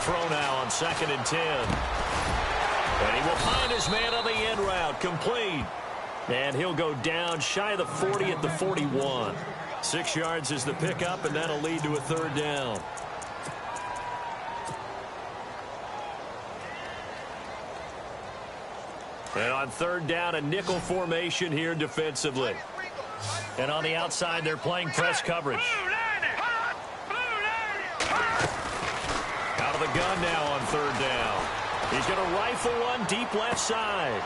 throw now on 2nd and 10. And he will find his man on the end route, complete. And he'll go down shy of the 40 at the 41. 6 yards is the pickup, and that'll lead to a 3rd down. And on 3rd down, a nickel formation here defensively. And on the outside, they're playing press coverage. Out of the gun now on 3rd down. He's going to rifle one deep left side.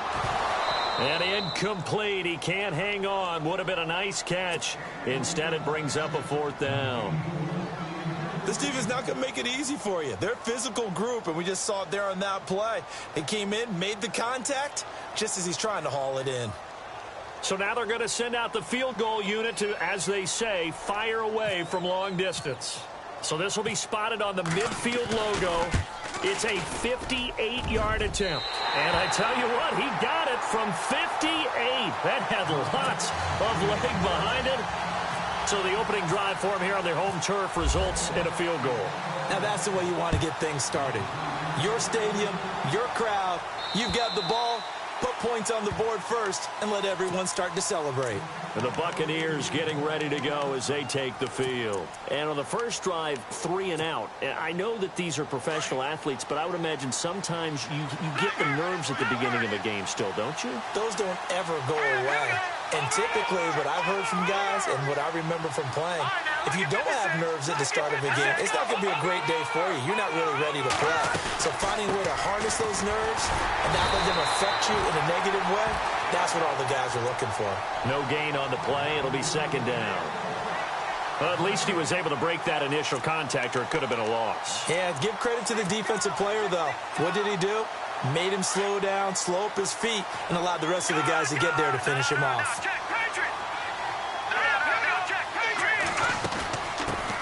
And incomplete. He can't hang on. Would have been a nice catch. Instead, it brings up a 4th down. This defense not going to make it easy for you. They're a physical group, and we just saw it there on that play. They came in, made the contact, just as he's trying to haul it in. So now they're going to send out the field goal unit to, as they say, fire away from long distance. So this will be spotted on the midfield logo. It's a 58-yard attempt. And I tell you what, he got it from 58. That had lots of leg behind it. So the opening drive for him here on their home turf results in a field goal. Now that's the way you want to get things started. Your stadium, your crowd, you've got the ball. Put points on the board first and let everyone start to celebrate. And the Buccaneers getting ready to go as they take the field. And on the first drive, 3 and out. I know that these are professional athletes, but I would imagine sometimes you get the nerves at the beginning of a game still, don't you? Those don't ever go away. And typically what I've heard from guys and what I remember from playing, if you don't have nerves at the start of a game, it's not going to be a great day for you. You're not really ready to play. So finding a way to harness those nerves and not let them affect you in a negative way, that's what all the guys are looking for. No gain on the play. It'll be 2nd down. Well, at least he was able to break that initial contact, or it could have been a loss. Yeah, give credit to the defensive player, though. What did he do? Made him slow down, slow up his feet, and allowed the rest of the guys to get there to finish him off.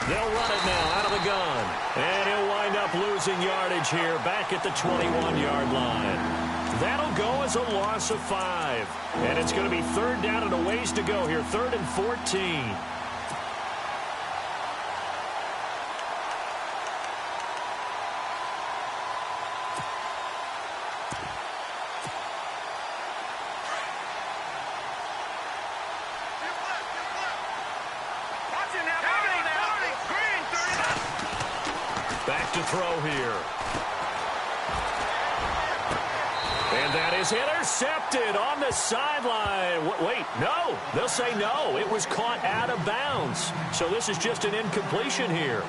They'll run it now out of the gun. And he'll wind up losing yardage here back at the 21-yard line. That'll go as a loss of 5. And it's going to be 3rd down and a ways to go here. 3rd and 14. Back to throw here. And that is intercepted on the sideline. Wait, no. They'll say no. It was caught out of bounds. So this is just an incompletion here.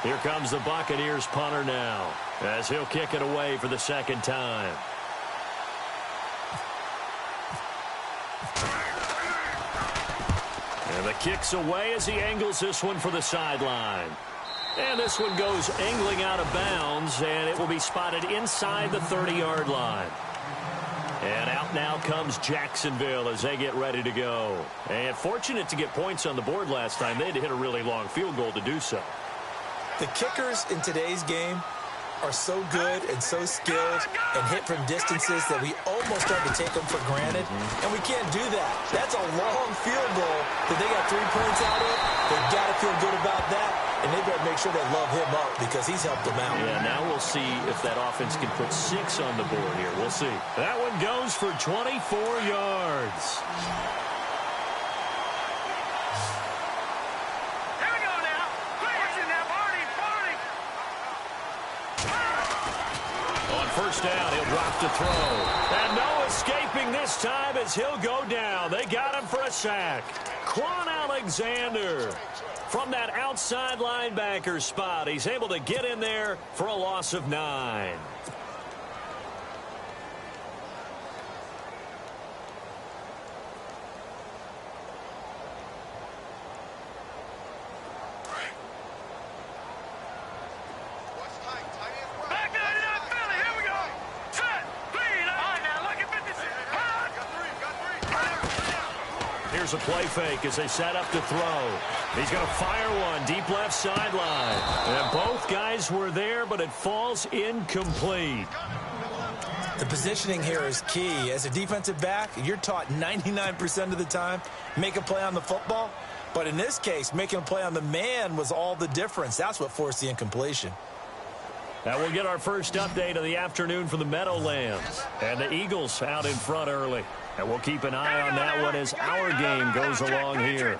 Here comes the Buccaneers punter now as he'll kick it away for the 2nd time. And the kick's away as he angles this one for the sideline. And this one goes angling out of bounds, and it will be spotted inside the 30-yard line. And out now comes Jacksonville as they get ready to go. And fortunate to get points on the board last time. They had to hit a really long field goal to do so. The kickers in today's game are so good and so skilled and hit from distances that we almost start to take them for granted. And we can't do that. That's a long field goal that they got 3 points out of. They've got to feel good about that. And they better make sure they love him up because he's helped them out. Yeah, now we'll see if that offense can put 6 on the board here. We'll see. That one goes for 24 yards. Here we go now. Watch it now, Barney. On 1st down, he'll drop to throw. And no escaping this time as he'll go down. They got him for a sack. Quan Alexander. From that outside linebacker spot, he's able to get in there for a loss of 9. Here's a play fake as they set up to throw. He's going to fire one deep left sideline. And both guys were there, but it falls incomplete. The positioning here is key. As a defensive back, you're taught 99% of the time, make a play on the football. But in this case, making a play on the man was all the difference. That's what forced the incompletion. And we'll get our first update of the afternoon from the Meadowlands. And the Eagles out in front early. And we'll keep an eye on that one as our game goes along here.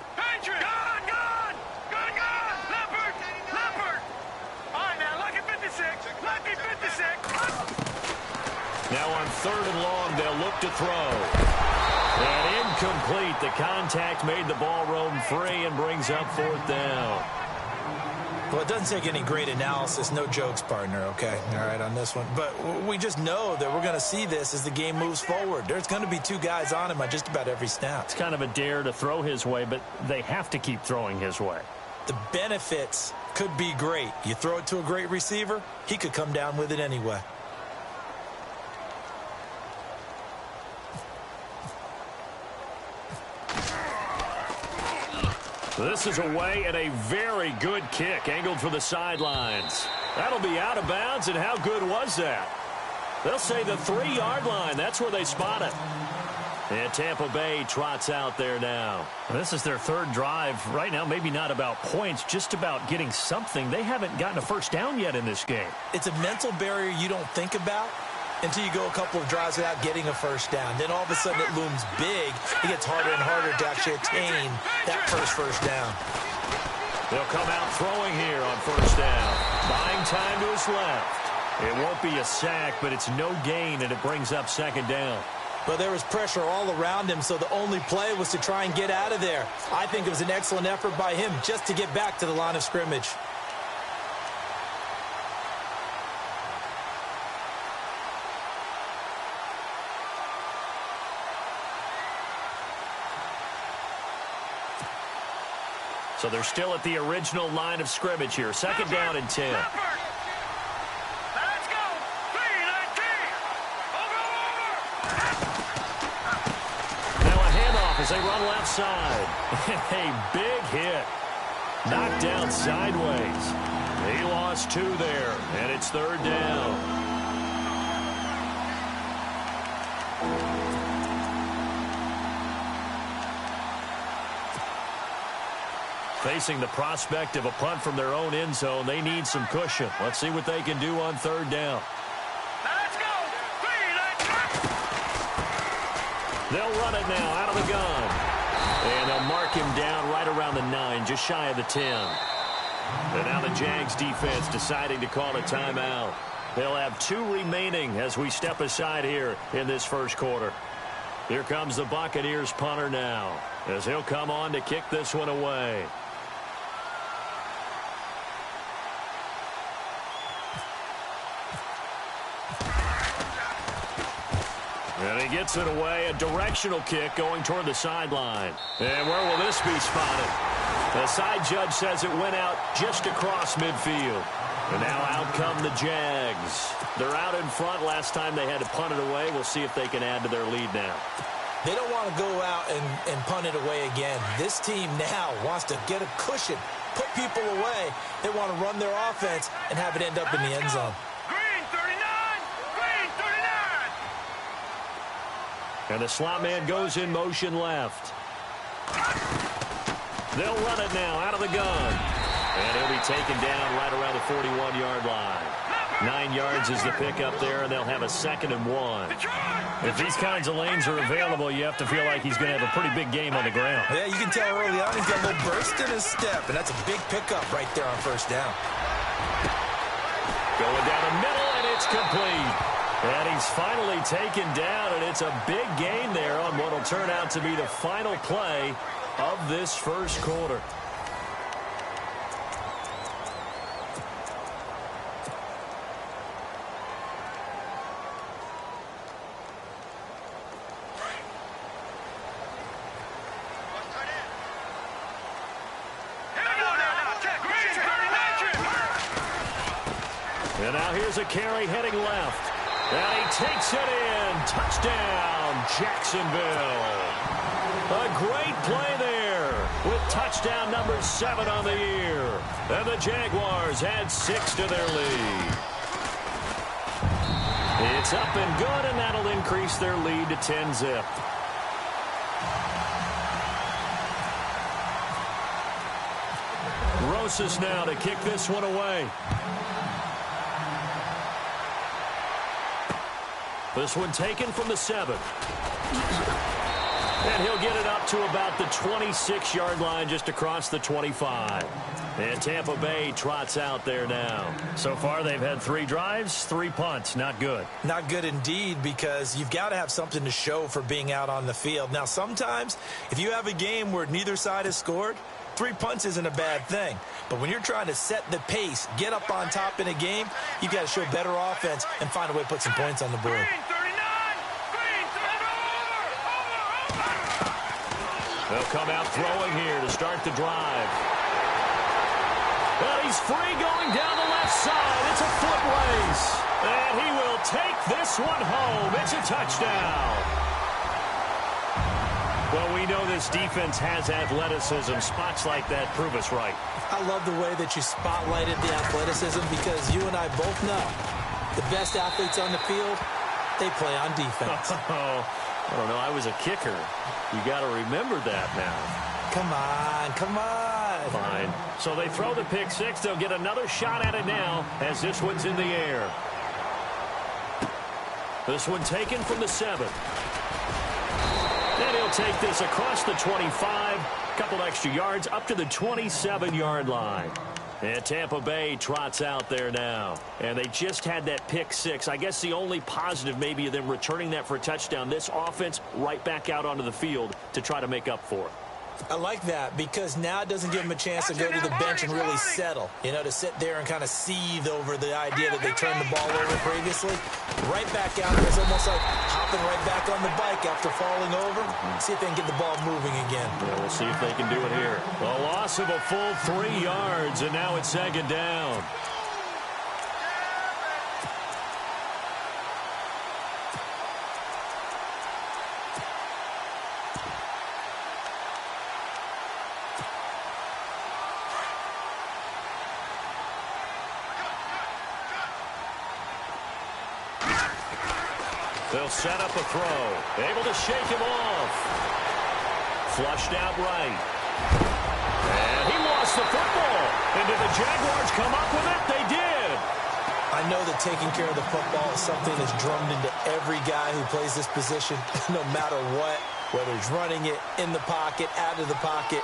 Now on 3rd and long, they'll look to throw. And incomplete. The contact made the ball roam free and brings up 4th down. Well, it doesn't take any great analysis. No jokes, partner, okay? All right, on this one. But we just know that we're going to see this as the game moves forward. There's going to be 2 guys on him on just about every snap. It's kind of a dare to throw his way, but they have to keep throwing his way. The benefits could be great. You throw it to a great receiver, he could come down with it anyway. This is away and a very good kick angled for the sidelines. That'll be out of bounds, and how good was that? They'll say the 3-yard line. That's where they spot it. And Tampa Bay trots out there now. This is their 3rd drive. Right now, maybe not about points, just about getting something. They haven't gotten a first down yet in this game. It's a mental barrier you don't think about until you go a couple of drives without getting a first down. Then all of a sudden it looms big. It gets harder and harder to actually attain that first down. They'll come out throwing here on 1st down. Buying time to his left. It won't be a sack, but it's no gain, and it brings up 2nd down. But there was pressure all around him, so the only play was to try and get out of there. I think it was an excellent effort by him just to get back to the line of scrimmage. So they're still at the original line of scrimmage here. 2nd down and 10. Let's go. 3-19. Now a handoff as they run left side. A big hit. Knocked down sideways. He lost 2 there, and it's 3rd down. Facing the prospect of a punt from their own end zone, they need some cushion. Let's see what they can do on 3rd down. Let's go. 3-19. They'll run it now out of the gun. And they'll mark him down right around the 9, just shy of the 10. And now the Jags defense deciding to call a timeout. They'll have 2 remaining as we step aside here in this 1st quarter. Here comes the Buccaneers punter now, as he'll come on to kick this one away. And he gets it away, a directional kick going toward the sideline. And where will this be spotted? The side judge says it went out just across midfield. And now out come the Jags. They're out in front. Last time they had to punt it away. We'll see if they can add to their lead now. They don't want to go out and punt it away again. This team now wants to get a cushion, put people away. They want to run their offense and have it end up in the end zone. Green 39. Green 39. And the slot man goes in motion left. They'll run it now out of the gun. And he'll be taken down right around the 41-yard line. 9 yards is the pickup there, and they'll have a 2nd and 1. If these kinds of lanes are available, you have to feel like he's going to have a pretty big game on the ground. Yeah, you can tell early on he's got a little burst in his step, and that's a big pickup right there on 1st down. Going down the middle, and it's complete. And he's finally taken down, and it's a big gain there on what will turn out to be the final play of this 1st quarter. And now here's a carry heading left. And he takes it in. Touchdown, Jacksonville. A great play there with touchdown number 7 on the year. And the Jaguars add 6 to their lead. It's up and good, and that'll increase their lead to 10-zip. Rosas now to kick this one away. This one taken from the 7. And he'll get it up to about the 26-yard line, just across the 25. And Tampa Bay trots out there now. So far, they've had 3 drives, 3 punts. Not good. Not good indeed, because you've got to have something to show for being out on the field. Now, sometimes, if you have a game where neither side has scored, 3 punts isn't a bad thing. But when you're trying to set the pace, get up on top in a game, you've got to show better offense and find a way to put some points on the board. They'll come out throwing here to start the drive. But he's free going down the left side. It's a foot race. And he will take this one home. It's a touchdown. Well, we know this defense has athleticism. Spots like that prove us right. I love the way that you spotlighted the athleticism, because you and I both know the best athletes on the field, they play on defense. I don't know. I was a kicker. You got to remember that now. Come on, come on. Fine. So they throw the pick 6. They'll get another shot at it now as this one's in the air. This one taken from the 7. And he'll take this across the 25. A couple extra yards up to the 27-yard line. And Tampa Bay trots out there now. And they just had that pick 6. I guess the only positive maybe of them returning that for a touchdown. This offense right back out onto the field to try to make up for it. I like that, because now it doesn't give them a chance to go to the bench and really settle. You know, to sit there and kind of seethe over the idea that they turned the ball over previously. Right back out there. It's almost like hopping right back on the bike after falling over. See if they can get the ball moving again. Yeah, we'll see if they can do it here. A loss of a full 3 yards, and now it's 2nd down. They'll set up a throw. Able to shake him off. Flushed out right. And he lost the football. And did the Jaguars come up with it? They did. I know that taking care of the football is something that's drummed into every guy who plays this position, no matter what, whether he's running it, in the pocket, out of the pocket.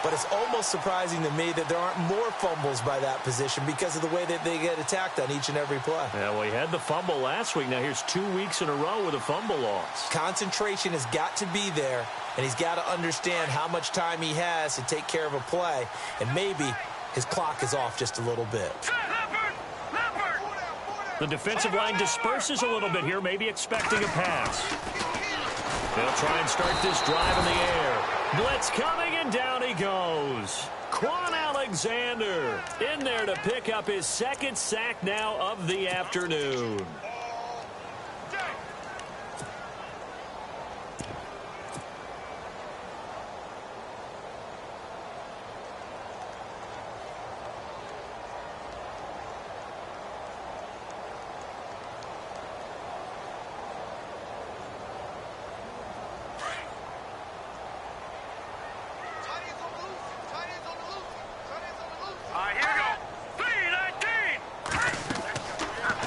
But it's almost surprising to me that there aren't more fumbles by that position because of the way that they get attacked on each and every play. Yeah, well, he had the fumble last week. Now here's 2 weeks in a row with a fumble loss. Concentration has got to be there, and he's got to understand how much time he has to take care of a play, and maybe his clock is off just a little bit. The defensive line disperses a little bit here, maybe expecting a pass. They'll try and start this drive in the air. Blitz coming, and down he goes. Quan Alexander in there to pick up his 2nd sack now of the afternoon.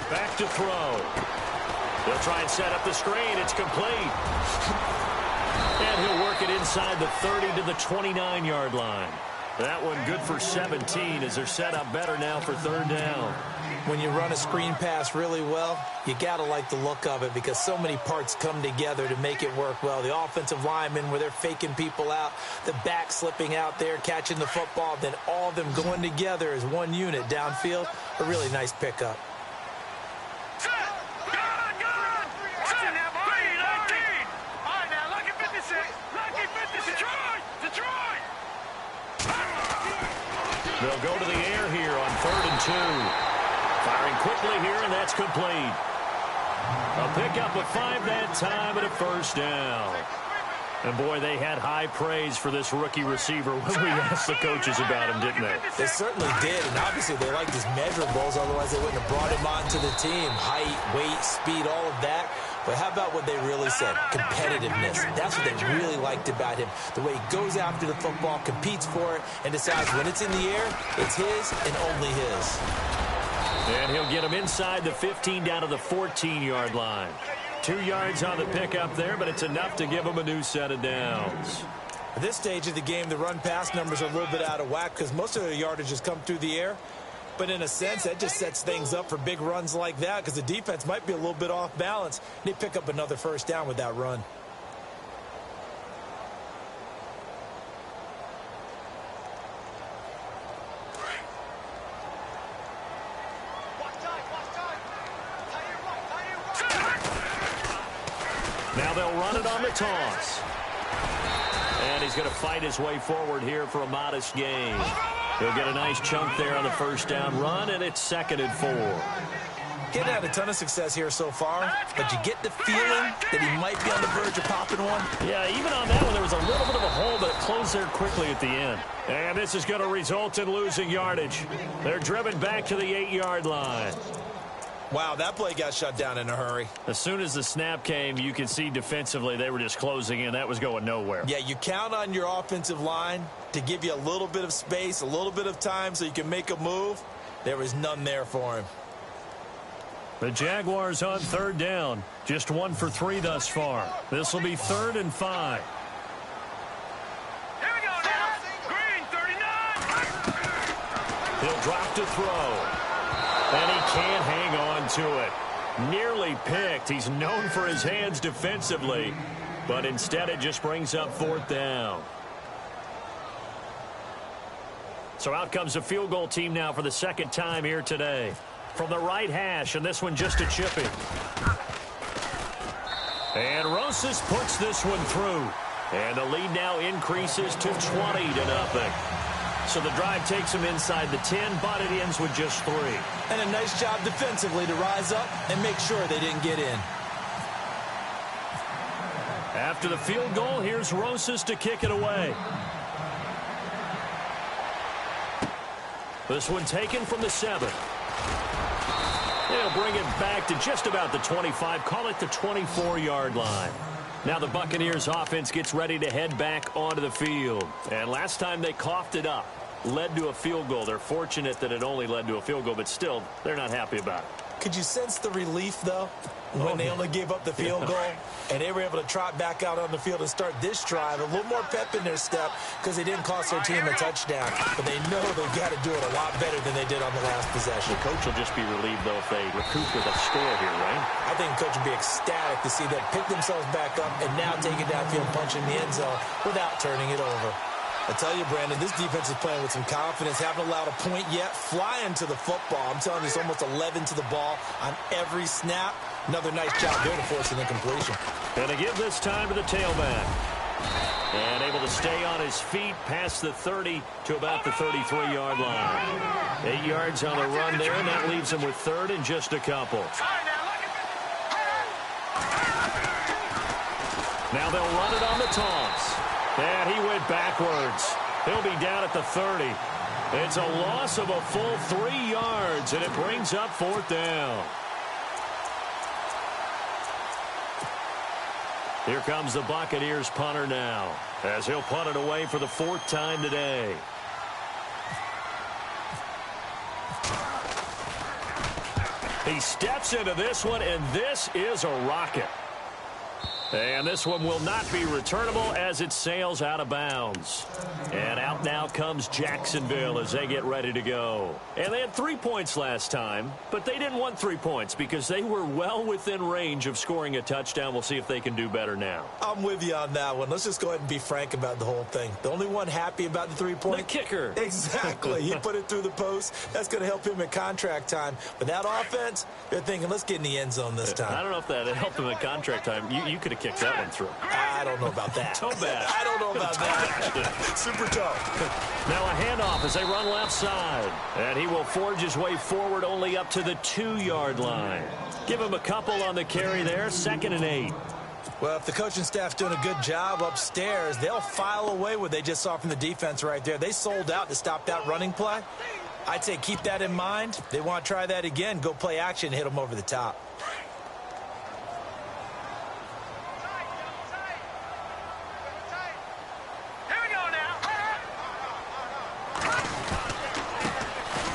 Back to throw. They'll try and set up the screen. It's complete. And he'll work it inside the 30 to the 29-yard line. That one good for 17 as they're set up better now for 3rd down. When you run a screen pass really well, you got to like the look of it because so many parts come together to make it work well. The offensive linemen, where they're faking people out, the back slipping out there, catching the football, then all of them going together as one unit downfield. A really nice pickup. They'll go to the air here on 3rd and 2. Firing quickly here, and that's complete. A pickup of 5 that time, and a 1st down. And, boy, they had high praise for this rookie receiver when we asked the coaches about him, didn't they? They certainly did, and obviously they liked his measurables. Otherwise, they wouldn't have brought him onto the team. Height, weight, speed, all of that. But how about what they really said? Competitiveness. That's what they really liked about him. The way he goes after the football, competes for it, and decides when it's in the air, it's his and only his. And he'll get him inside the 15 down to the 14-yard line. 2 yards on the pickup there, but it's enough to give them a new set of downs. At this stage of the game, the run-pass numbers are a little bit out of whack because most of their yardage has come through the air. But in a sense, that just sets things up for big runs like that because the defense might be a little bit off balance. They pick up another first down with that run. Now they'll run it on the toss. And he's going to fight his way forward here for a modest gain. He'll get a nice chunk there on the first down run, and it's 2nd and 4. Getting had a ton of success here so far, but you get the feeling that he might be on the verge of popping one. Yeah, even on that one, there was a little bit of a hole, but it closed there quickly at the end. And this is going to result in losing yardage. They're driven back to the 8-yard line. Wow, that play got shut down in a hurry. As soon as the snap came, you could see defensively they were just closing in. That was going nowhere. Yeah, you count on your offensive line to give you a little bit of space, a little bit of time so you can make a move. There was none there for him. The Jaguars on 3rd down. Just 1 for 3 thus far. This will be 3rd and 5. Here we go now. Green 39. He'll drop to throw. And he can't hang on to it. Nearly picked. He's known for his hands defensively, but instead it just brings up 4th down. So out comes the field goal team now for the 2nd time here today. From the right hash, and this one just a chipping. And Rosas puts this one through. And the lead now increases to 20-0. So the drive takes him inside the 10, but it ends with just 3. And a nice job defensively to rise up and make sure they didn't get in. After the field goal, here's Rosas to kick it away. This one taken from the 7. They'll bring it back to just about the 25, call it the 24-yard line. Now the Buccaneers offense gets ready to head back onto the field. And last time they coughed it up, led to a field goal. They're fortunate that it only led to a field goal, but still, they're not happy about it. Could you sense the relief, though, when they only gave up the field goal and they were able to trot back out on the field and start this drive? A little more pep in their step because they didn't cost their team a touchdown, but they know they've got to do it a lot better than they did on the last possession. The coach will just be relieved, though, if they recoup with a score here, right? I think the coach would be ecstatic to see them pick themselves back up and now take it downfield, punch in the end zone without turning it over. I tell you, Brandon, this defense is playing with some confidence. Haven't allowed a point yet. Flying to the football. I'm telling you, it's almost 11 to the ball on every snap. Another nice job there to force an incompletion. And to give this time to the tailback. And able to stay on his feet past the 30 to about the 33-yard line. 8 yards on the run there, and that leaves him with 3rd and just a couple. Now they'll run it on the toss. And he went backwards. He'll be down at the 30. It's a loss of a full 3 yards, and it brings up 4th down. Here comes the Buccaneers punter now, as he'll punt it away for the 4th time today. He steps into this one, and this is a rocket. And this one will not be returnable as it sails out of bounds. And out now comes Jacksonville as they get ready to go. And they had 3 points last time, but they didn't want 3 points because they were well within range of scoring a touchdown. We'll see if they can do better now. I'm with you on that one. Let's just go ahead and be frank about the whole thing. The only one happy about the 3 points? The kicker. Exactly. He put it through the post. That's going to help him in contract time. But that offense, they're thinking, let's get in the end zone this time. I don't know if that helped him in contract time. You could have kicked that one through. I don't know about that. Toe bash. I don't know about that. Super toe. Now a handoff as they run left side. And he will forge his way forward only up to the 2-yard line. Give him a couple on the carry there. 2nd and 8. Well, if the coaching staff's doing a good job upstairs, they'll file away what they just saw from the defense right there. They sold out to stop that running play. I'd say keep that in mind. They want to try that again. Go play action, hit them over the top.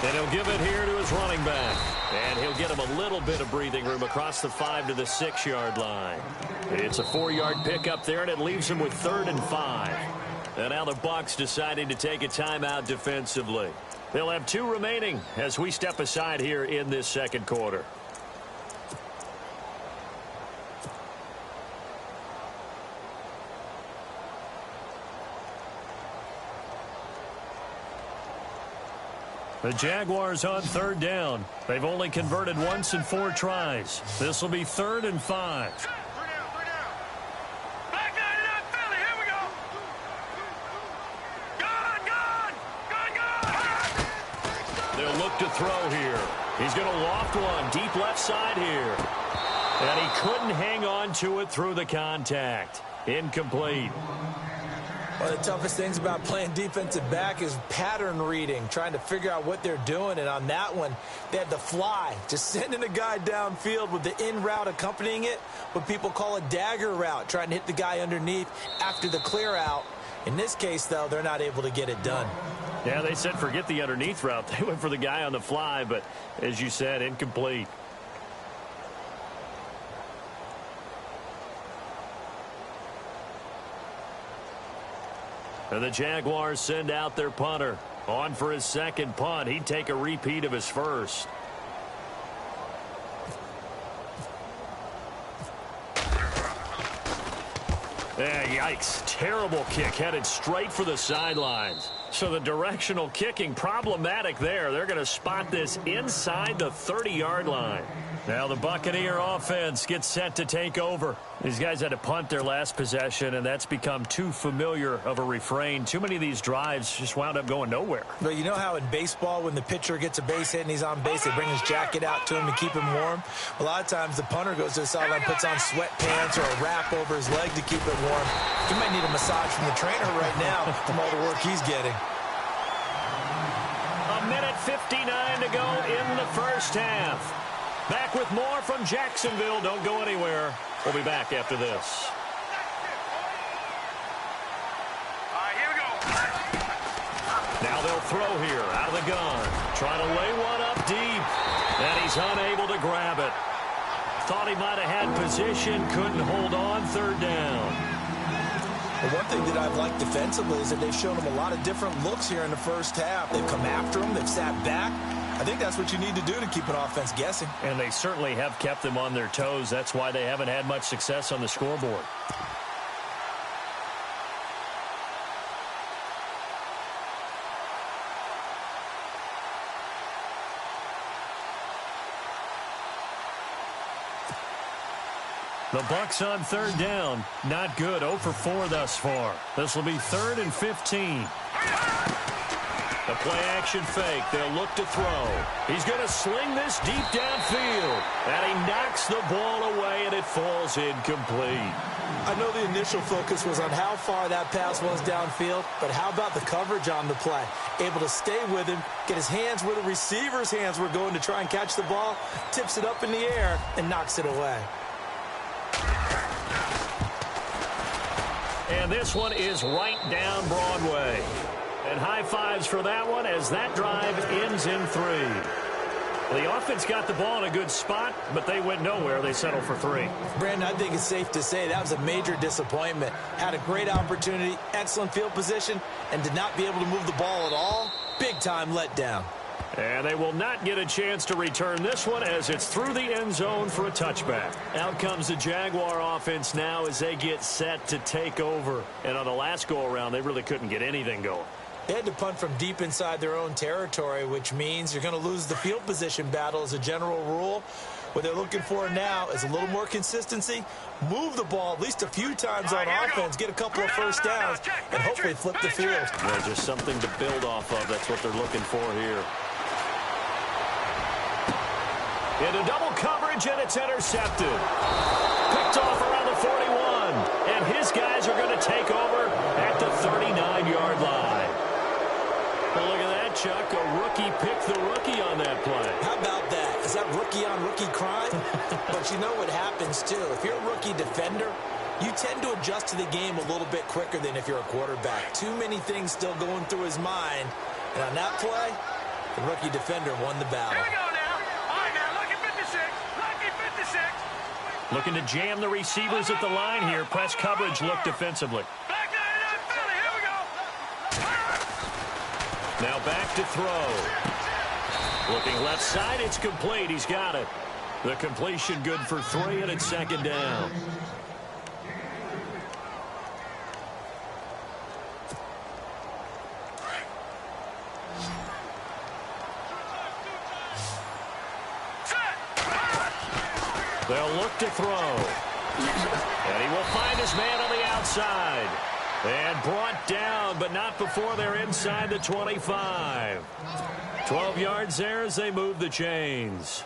And he'll give it here to his running back. And he'll get him a little bit of breathing room across the 5 to the 6-yard line. It's a 4-yard pickup there, and it leaves him with 3rd and 5. And now the Bucs deciding to take a timeout defensively. They'll have 2 remaining as we step aside here in this second quarter. The Jaguars on 3rd down. They've only converted once in 4 tries. This will be 3rd and 5. Three down. Back 99, Philly, here we go. Gone. They'll look to throw here. He's going to loft one deep left side here. And he couldn't hang on to it through the contact. Incomplete. One of the toughest things about playing defensive back is pattern reading, trying to figure out what they're doing. And on that one, they had to fly, just sending a guy downfield with the in route accompanying it, what people call a dagger route, trying to hit the guy underneath after the clear out. In this case, though, they're not able to get it done. Yeah, they said forget the underneath route. They went for the guy on the fly, but as you said, incomplete. And the Jaguars send out their punter. On for his second punt. He'd take a repeat of his first. Yikes. Terrible kick headed straight for the sidelines. So the directional kicking problematic there. They're going to spot this inside the 30-yard line. Now the Buccaneer offense gets set to take over. These guys had to punt their last possession, and that's become too familiar of a refrain. Too many of these drives just wound up going nowhere. But you know how in baseball, when the pitcher gets a base hit and he's on base, they bring his jacket out to him to keep him warm? A lot of times the punter goes to the sideline, puts on sweatpants or a wrap over his leg to keep it warm. He might need a massage from the trainer right now from all the work he's getting. A minute 59 to go in the first half. Back with more from Jacksonville. Don't go anywhere. We'll be back after this. All right, here we go. Now they'll throw here out of the gun. Trying to lay one up deep. And he's unable to grab it. Thought he might have had position. Couldn't hold on. 3rd down. But one thing that I've liked defensively is that they've shown him a lot of different looks here in the first half. They've come after him. They've sat back. I think that's what you need to do to keep an offense guessing. And they certainly have kept them on their toes. That's why they haven't had much success on the scoreboard. The Bucs on 3rd down. Not good. 0 for 4 thus far. This will be 3rd and 15. The play-action fake. They'll look to throw. He's going to sling this deep downfield. And he knocks the ball away, and it falls incomplete. I know the initial focus was on how far that pass was downfield, but how about the coverage on the play? Able to stay with him, get his hands where the receiver's hands were going to try and catch the ball, tips it up in the air, and knocks it away. And this one is right down Broadway. And high fives for that one as that drive ends in 3. The offense got the ball in a good spot, but they went nowhere. They settled for 3. Brandon, I think it's safe to say that was a major disappointment. Had a great opportunity, excellent field position, and did not be able to move the ball at all. Big-time letdown. And they will not get a chance to return this one as it's through the end zone for a touchback. Out comes the Jaguar offense now as they get set to take over. And on the last go-around, they really couldn't get anything going. They had to punt from deep inside their own territory, which means you're going to lose the field position battle as a general rule. What they're looking for now is a little more consistency, move the ball at least a few times on offense, get a couple of first downs, and hopefully flip the field. Yeah, just something to build off of. That's what they're looking for here. Into double coverage, and it's intercepted. Picked off around the 41. And his guys are going to take over at the 39-yard line. Well, look at that, Chuck. A rookie picked the rookie on that play. How about that? Is that rookie-on-rookie crime? But you know what happens, too. If you're a rookie defender, you tend to adjust to the game a little bit quicker than if you're a quarterback. Too many things still going through his mind. And on that play, the rookie defender won the battle. Here we go now. All right, now. Looking to jam the receivers at the line here. Press coverage look defensively. Now back to throw. Looking left side, it's complete. He's got it. The completion good for 3, and it's second down. They'll look to throw. And he will find his man on the outside. And brought down, but not before they're inside the 25. 12 yards there as they move the chains.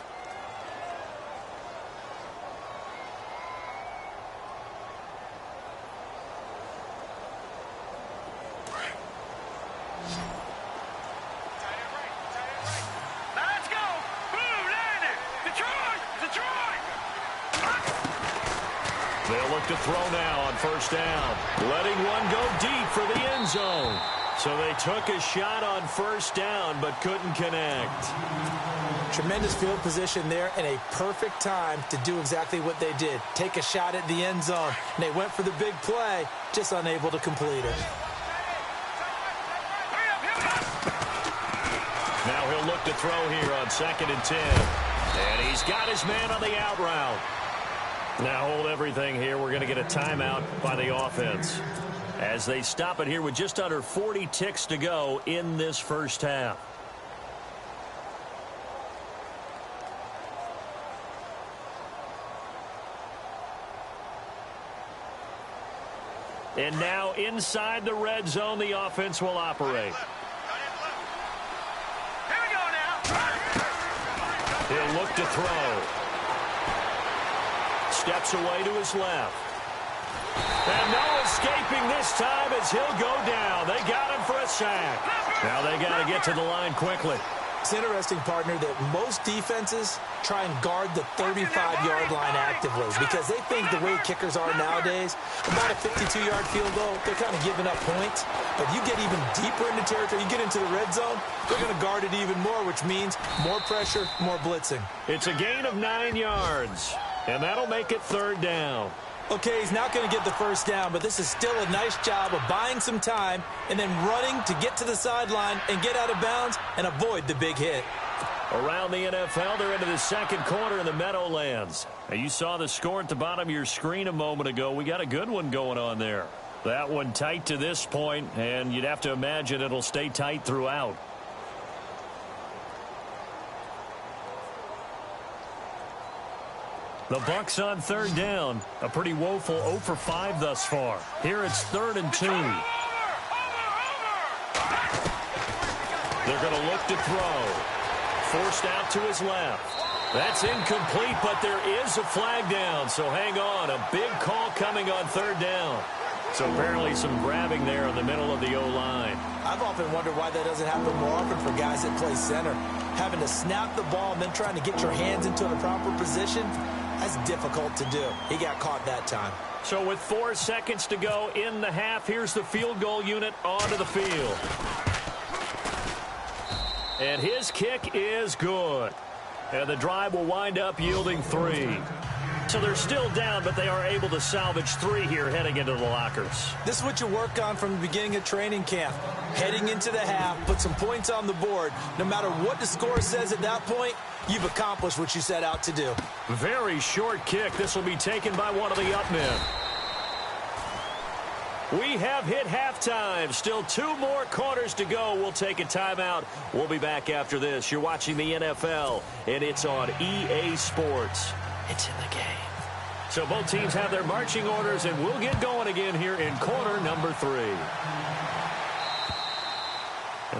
They'll look to throw now on first down. Letting one go deep for the end zone. So they took a shot on first down, but couldn't connect. Tremendous field position there and a perfect time to do exactly what they did. Take a shot at the end zone. And they went for the big play, just unable to complete it. Now he'll look to throw here on 2nd and 10. And he's got his man on the out route. Now hold everything here. We're going to get a timeout by the offense as they stop it here with just under 40 ticks to go in this first half. And now inside the red zone, the offense will operate. Here we go now. He'll look to throw. Steps away to his left. And no escaping this time as he'll go down. They got him for a sack. Now they got to get to the line quickly. It's interesting, partner, that most defenses try and guard the 35-yard line actively because they think the way kickers are nowadays, about a 52-yard field goal, they're kind of giving up points. But you get even deeper into territory, you get into the red zone, they're going to guard it even more, which means more pressure, more blitzing. It's a gain of 9 yards. And that'll make it third down. Okay, he's not going to get the first down, but this is still a nice job of buying some time and then running to get to the sideline and get out of bounds and avoid the big hit. Around the NFL, they're into the second quarter in the Meadowlands. Now, you saw the score at the bottom of your screen a moment ago. We got a good one going on there. That one tight to this point, and you'd have to imagine it'll stay tight throughout. The Bucs on third down. A pretty woeful 0 for 5 thus far. Here it's 3rd and 2. They're going to look to throw. Forced out to his left. That's incomplete, but there is a flag down, so hang on. A big call coming on third down. So apparently some grabbing there in the middle of the O-line. I've often wondered why that doesn't happen more often for guys that play center. Having to snap the ball and then trying to get your hands into a proper position, that's difficult to do. He got caught that time. So with 4 seconds to go in the half, here's the field goal unit onto the field. And his kick is good. And the drive will wind up yielding 3. So they're still down, but they are able to salvage 3 here heading into the lockers. This is what you work on from the beginning of training camp. Heading into the half, put some points on the board. No matter what the score says at that point, you've accomplished what you set out to do. Very short kick. This will be taken by one of the up men. We have hit halftime. Still 2 more quarters to go. We'll take a timeout. We'll be back after this. You're watching the NFL, and it's on EA Sports. It's in the game. So both teams have their marching orders, and we'll get going again here in quarter number 3.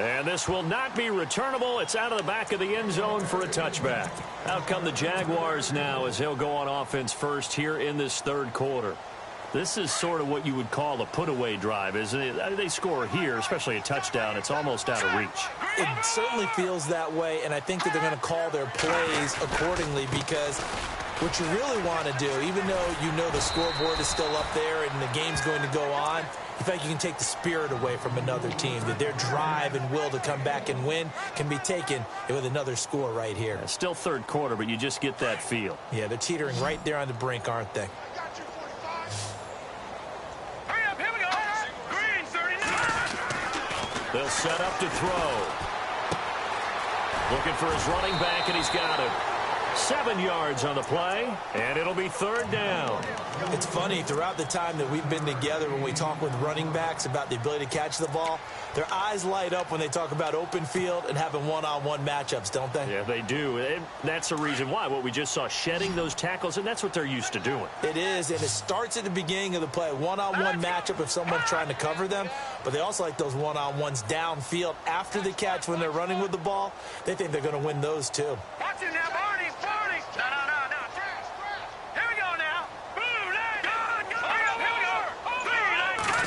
And this will not be returnable. It's out of the back of the end zone for a touchback. Out come the Jaguars now as they'll go on offense first here in this third quarter. This is sort of what you would call a put-away drive, isn't it? They score here, especially a touchdown. It's almost out of reach. It certainly feels that way, and I think that they're going to call their plays accordingly because what you really want to do, even though you know the scoreboard is still up there and the game's going to go on, You feel like you can take the spirit away from another team, that their drive and will to come back and win can be taken with another score right here. Yeah, still third quarter, but you just get that feel. Yeah, they're teetering right there on the brink, aren't they? Hurry up, here we go. Green, 39. They'll set up to throw. Looking for his running back, and he's got it. 7 yards on the play, and it'll be third down. It's funny, throughout the time that we've been together, when we talk with running backs about the ability to catch the ball, their eyes light up when they talk about open field and having one-on-one matchups, don't they? Yeah, they do. And that's the reason why. What we just saw, shedding those tackles, and that's what they're used to doing. It is, and it starts at the beginning of the play. One-on-one matchup if someone's trying to cover them, but they also like those one-on-ones downfield after the catch when they're running with the ball. They think they're going to win those, too. Watch it now, Barney. No. Here we go now. Blue line. Here we go. Blue line.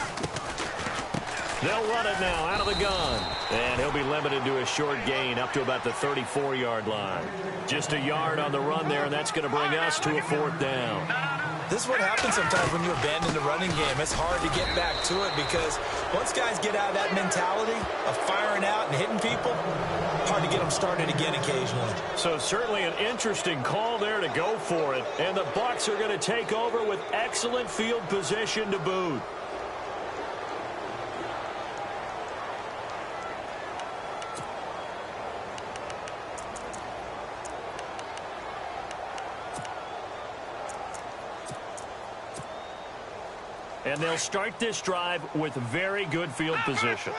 They'll run it now out of the gun. And he'll be limited to a short gain up to about the 34-yard line. Just a yard on the run there, and that's going to bring us to a fourth down. This is what happens sometimes when you abandon the running game. It's hard to get back to it because once guys get out of that mentality of firing out and hitting people, hard to get them started again occasionally. So certainly an interesting call there to go for it. And the Bucs are going to take over with excellent field position to boot. And they'll start this drive with very good field position.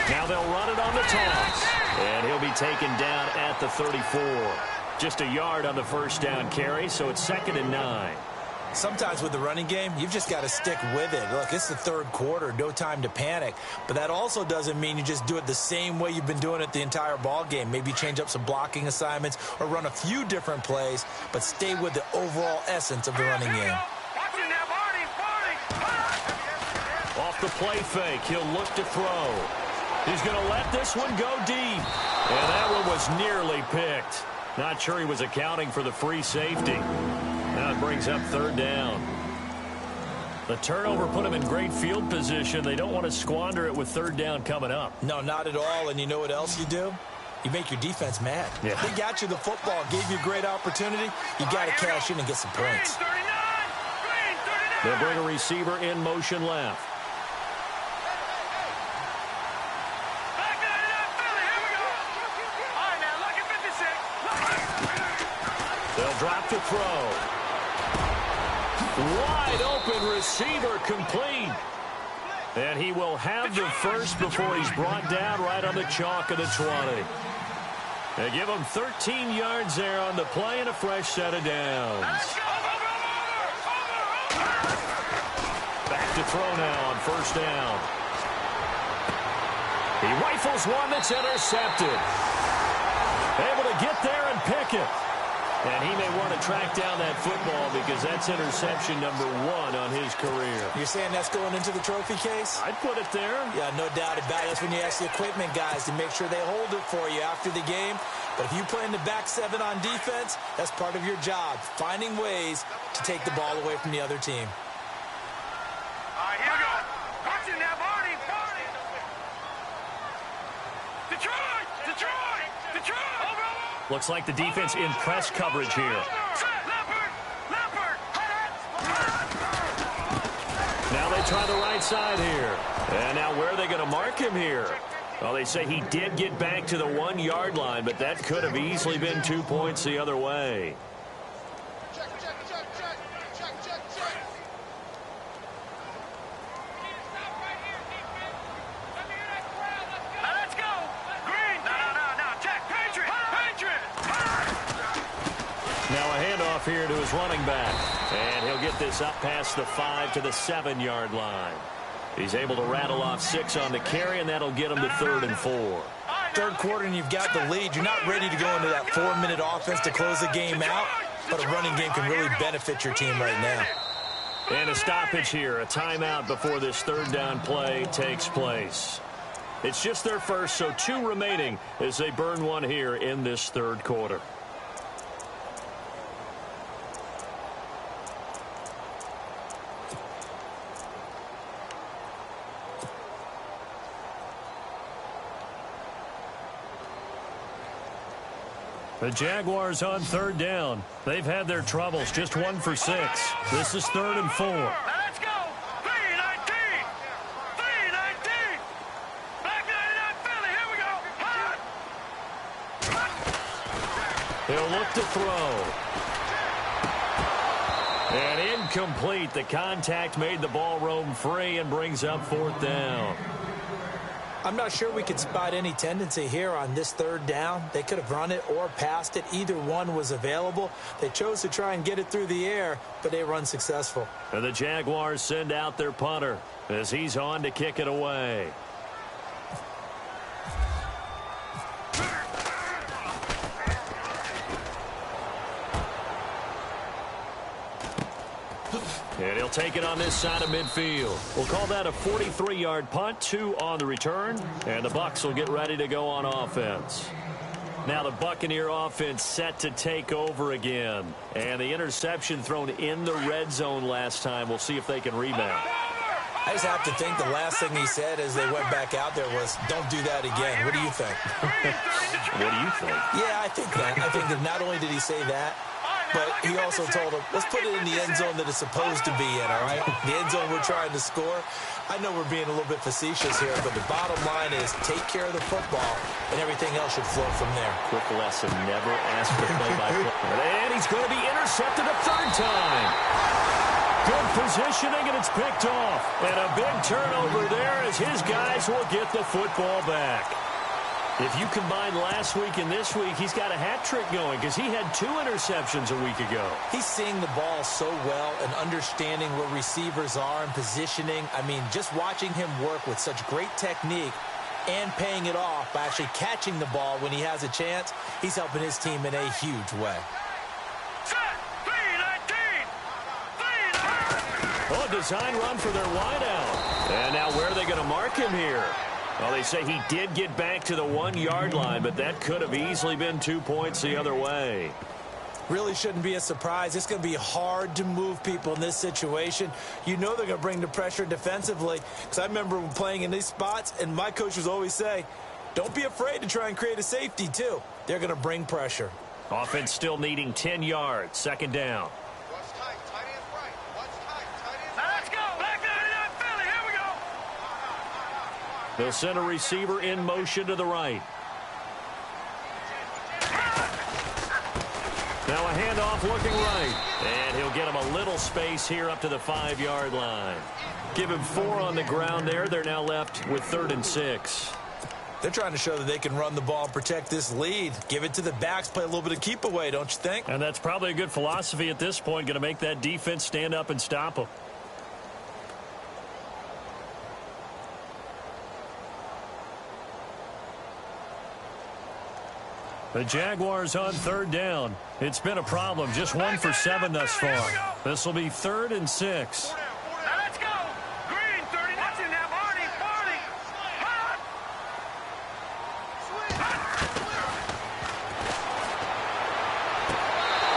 Now they'll run it on the toss. And he'll be taken down at the 34. Just a yard on the first down carry, so it's 2nd and 9. Sometimes with the running game, you've just got to stick with it. Look, it's the third quarter, no time to panic. But that also doesn't mean you just do it the same way you've been doing it the entire ball game. Maybe change up some blocking assignments or run a few different plays, but stay with the overall essence of the running game. Off the play fake, he'll look to throw. He's going to let this one go deep. And that one was nearly picked. Not sure he was accounting for the free safety. Now it brings up third down. The turnover put him in great field position. They don't want to squander it with third down coming up. No, not at all. And you know what else you do? You make your defense mad. Yeah. They got you the football, gave you a great opportunity. You got to cash in and get some points. They'll bring a receiver in motion left. They'll drop to throw. Wide open receiver complete. And he will have the first before he's brought down right on the chalk of the 20. They give him 13 yards there on the play and a fresh set of downs. Back to throw now on first down. He rifles one that's intercepted. Able to get there and pick it. And he may want to track down that football because that's interception number 1 on his career. You're saying that's going into the trophy case? I'd put it there. Yeah, no doubt about it. That's when you ask the equipment guys to make sure they hold it for you after the game. But if you play in the back 7 on defense, that's part of your job, finding ways to take the ball away from the other team. All right, here we go. Watch it now, Barney. Detroit. Looks like the defense in press coverage here. Now they try the right side here. And now where are they going to mark him here? Well, they say he did get back to the 1-yard line, but that could have easily been 2 points the other way. Here to his running back, and he'll get this up past the 5 to the 7-yard line. He's able to rattle off 6 on the carry, and that'll get him to 3rd and 4. Third quarter, and you've got the lead. You're not ready to go into that 4-minute offense to close the game out, but a running game can really benefit your team right now. And a stoppage here, a timeout before this third down play takes place. It's just their first, so 2 remaining as they burn one here in this third quarter. The Jaguars on third down. They've had their troubles, just 1 for 6. This is 3rd and 4. Let's go. 319. 319. Back 99 Philly. Here we go. He'll look to throw. And incomplete. The contact made the ball roam free and brings up 4th down. I'm not sure we could spot any tendency here on this 3rd down. They could have run it or passed it. Either one was available. They chose to try and get it through the air, but they were unsuccessful. And the Jaguars send out their punter as he's on to kick it away. And he'll take it on this side of midfield. We'll call that a 43-yard punt, 2 on the return, and the Bucs will get ready to go on offense. Now the Buccaneer offense set to take over again. And the interception thrown in the red zone last time. We'll see if they can rebound. I just have to think the last thing he said as they went back out there was, don't do that again. What do you think? What do you think? Yeah, I think that. I think that not only did he say that, but he also told him, let's put it in the end zone that it's supposed to be in, all right? The end zone we're trying to score. I know we're being a little bit facetious here, but the bottom line is take care of the football, and everything else should flow from there. Quick lesson, never ask for play-by-play. And he's going to be intercepted a 3rd time. Good positioning, and it's picked off. And a big turnover there as his guys will get the football back. If you combine last week and this week, he's got a hat trick going because he had 2 interceptions a week ago. He's seeing the ball so well and understanding where receivers are and positioning. I mean, just watching him work with such great technique and paying it off by actually catching the ball when he has a chance, he's helping his team in a huge way. Oh, design run for their wideout. And now where are they going to mark him here? Well, they say he did get back to the 1-yard line, but that could have easily been 2 points the other way. Really shouldn't be a surprise. It's going to be hard to move people in this situation. You know they're going to bring the pressure defensively. Because I remember playing in these spots, and my coaches always say, don't be afraid to try and create a safety, too. They're going to bring pressure. Offense still needing 10 yards. 2nd down. They'll send a receiver in motion to the right. Now a handoff looking right. And he'll get him a little space here up to the 5-yard line. Give him 4 on the ground there. They're now left with 3rd and 6. They're trying to show that they can run the ball and protect this lead. Give it to the backs, play a little bit of keep away, don't you think? And that's probably a good philosophy at this point. Going to make that defense stand up and stop them. The Jaguars on 3rd down. It's been a problem. Just 1 for 7 thus far. This will be 3rd and 6. Let's go. Green 30. Watch it now, Marty.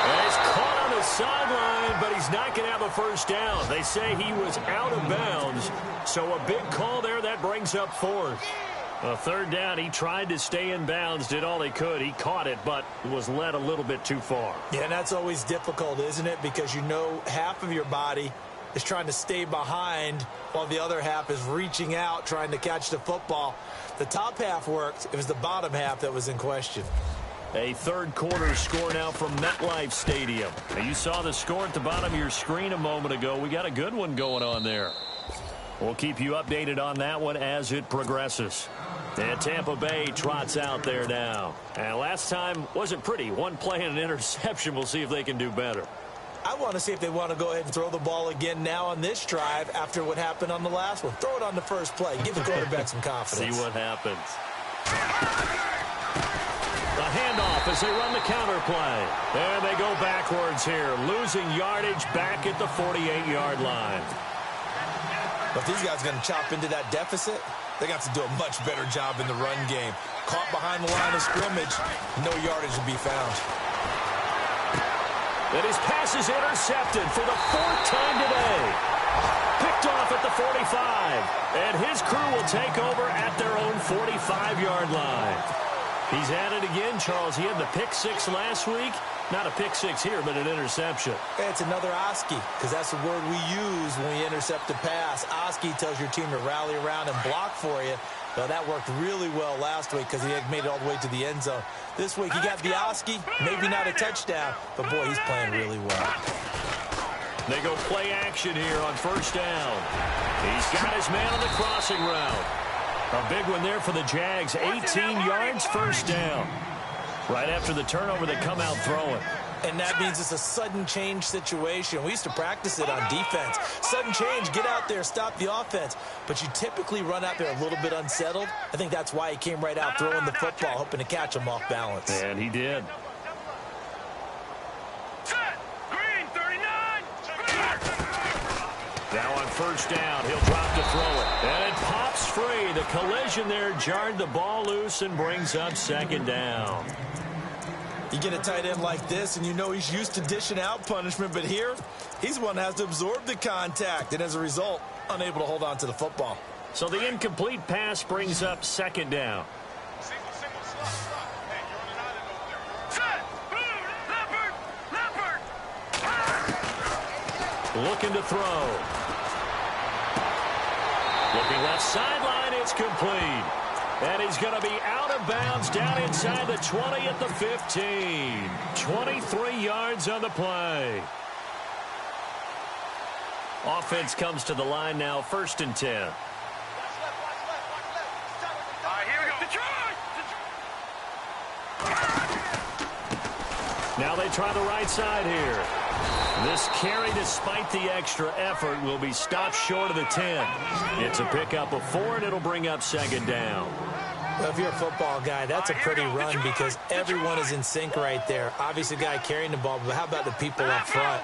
And he's caught on the sideline, but he's not going to have a 1st down. They say he was out of bounds. So a big call there. That brings up 4th. A 3rd down, he tried to stay in bounds, did all he could. He caught it, but was led a little bit too far. Yeah, and that's always difficult, isn't it? Because you know half of your body is trying to stay behind while the other half is reaching out, trying to catch the football. The top half worked. It was the bottom half that was in question. A 3rd quarter score now from MetLife Stadium. Now, you saw the score at the bottom of your screen a moment ago. We got a good one going on there. We'll keep you updated on that one as it progresses. And Tampa Bay trots out there now. And last time wasn't pretty. 1 play and an interception. We'll see if they can do better. I want to see if they want to go ahead and throw the ball again now on this drive after what happened on the last one. Throw it on the first play. Give the quarterback some confidence. See what happens. The handoff as they run the counter play. And they go backwards here, losing yardage back at the 48-yard line. But if these guys are going to chop into that deficit, they got to do a much better job in the run game. Caught behind the line of scrimmage, no yardage to be found. And his pass is intercepted for the 4th time today. Picked off at the 45. And his crew will take over at their own 45-yard line. He's at it again, Charles. He had the pick six last week. Not a pick six here, but an interception. It's another Oski, because that's the word we use when we intercept a pass. Oski tells your team to rally around and block for you. Well, that worked really well last week because he had made it all the way to the end zone. This week, he got the Oski, maybe not a touchdown, but, boy, he's playing really well. They go play action here on first down. He's got his man on the crossing route. A big one there for the Jags. 18 yards, first down. Right after the turnover, they come out throwing. And that means it's a sudden change situation. We used to practice it on defense. Sudden change, get out there, stop the offense. But you typically run out there a little bit unsettled. I think that's why he came right out throwing the football, hoping to catch him off balance. And he did. Now on first down, he'll drop to throw it. And it pops free. The collision there jarred the ball loose and brings up second down. You get a tight end like this, and you know he's used to dishing out punishment, but here, he's the one that has to absorb the contact, and as a result, unable to hold on to the football. So the incomplete pass brings up second down. Looking to throw. Looking left sideline, it's complete. And he's going to be out of bounds down inside the 20 at the 15. 23 yards on the play. Offense comes to the line now, first and 10. All right, here we go. Now they try the right side here. This carry, despite the extra effort, will be stopped short of the 10. It's a pickup of 4, and it'll bring up second down. Well, if you're a football guy, that's a pretty run because everyone is in sync right there. Obviously, the guy carrying the ball, but how about the people up front?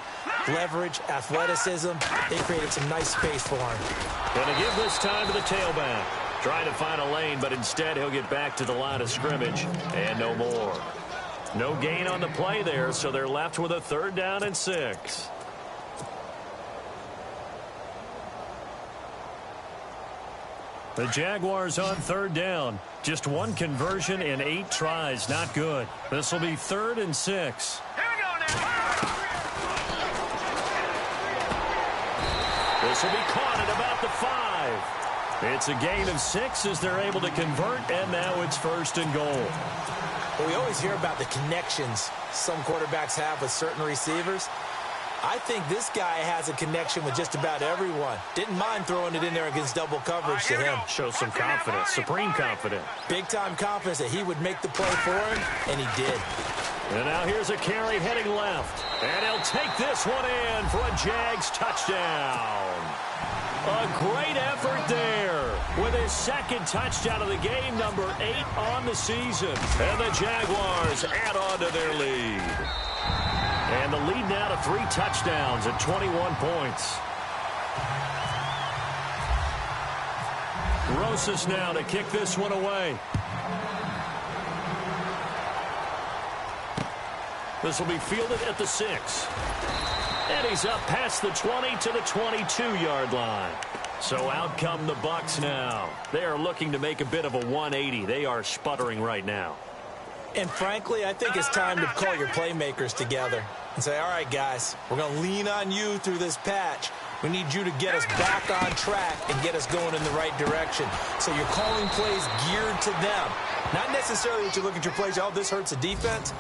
Leverage, athleticism, they created some nice space for him. Going to give this time to the tailback. Trying to find a lane, but instead he'll get back to the line of scrimmage, and no more. No gain on the play there, so they're left with a 3rd down and 6. The Jaguars on 3rd down. Just 1 conversion in 8 tries. Not good. This will be 3rd and 6. Here we go now. This will be caught at about the 5. It's a gain of 6 as they're able to convert, and now it's 1st and goal. Well, we always hear about the connections some quarterbacks have with certain receivers. I think this guy has a connection with just about everyone. Didn't mind throwing it in there against double coverage to him. Shows some confidence, supreme confidence. Big-time confidence that he would make the play for him, and he did. And now here's a carry heading left. And he'll take this one in for a Jags touchdown. A great effort there with his 2nd touchdown of the game, number 8 on the season. And the Jaguars add on to their lead. And the lead now to 3 touchdowns at 21 points. Rosas now to kick this one away. This will be fielded at the 6. And he's up past the 20 to the 22-yard line. So out come the Bucs now. They are looking to make a bit of a 180. They are sputtering right now. And frankly, I think it's time to call your playmakers together and say, all right, guys, we're going to lean on you through this patch. We need you to get us back on track and get us going in the right direction. So you're calling plays geared to them. Not necessarily that you look at your plays, oh, this hurts the defense.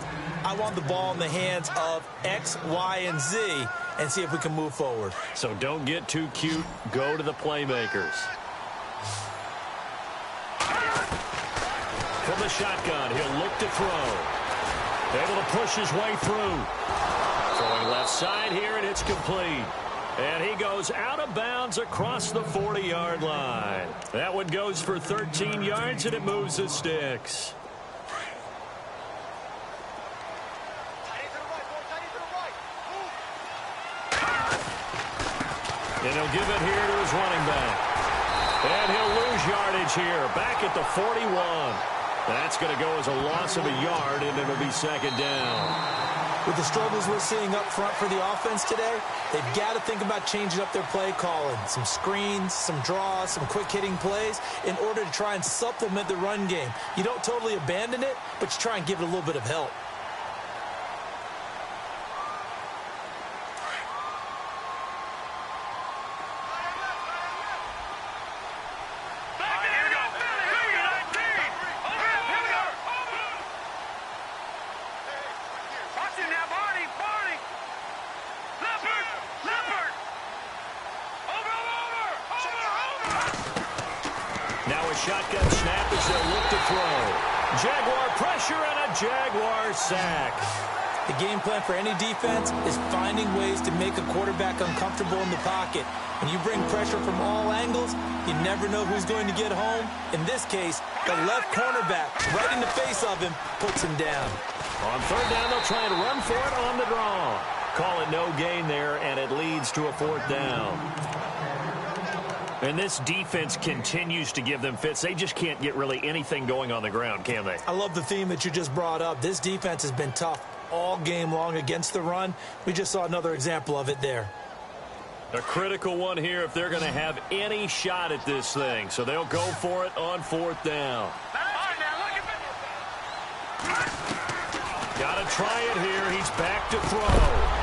I want the ball in the hands of X, Y, and Z and see if we can move forward. So don't get too cute. Go to the playmakers. From the shotgun, he'll look to throw. Able to push his way through. Throwing left side here, and it's complete. And he goes out of bounds across the 40-yard line. That one goes for 13 yards, and it moves the sticks. And he'll give it here to his running back. And he'll lose yardage here, back at the 41. That's going to go as a loss of a yard, and it'll be 2nd down. With the struggles we're seeing up front for the offense today, they've got to think about changing up their play calling. Some screens, some draws, some quick-hitting plays in order to try and supplement the run game. You don't totally abandon it, but you try and give it a little bit of help. Shotgun snap as they'll look to throw. Jaguar pressure and a Jaguar sack. The game plan for any defense is finding ways to make a quarterback uncomfortable in the pocket. When you bring pressure from all angles, you never know who's going to get home. In this case, the left cornerback, right in the face of him, puts him down. On third down, they'll try and run for it on the draw. Call it no gain there, and it leads to a fourth down. And this defense continues to give them fits. They just can't get really anything going on the ground, can they? I love the theme that you just brought up. This defense has been tough all game long against the run. We just saw another example of it there. A critical one here if they're going to have any shot at this thing. So they'll go for it on fourth down. Got to try it here. He's back to throw.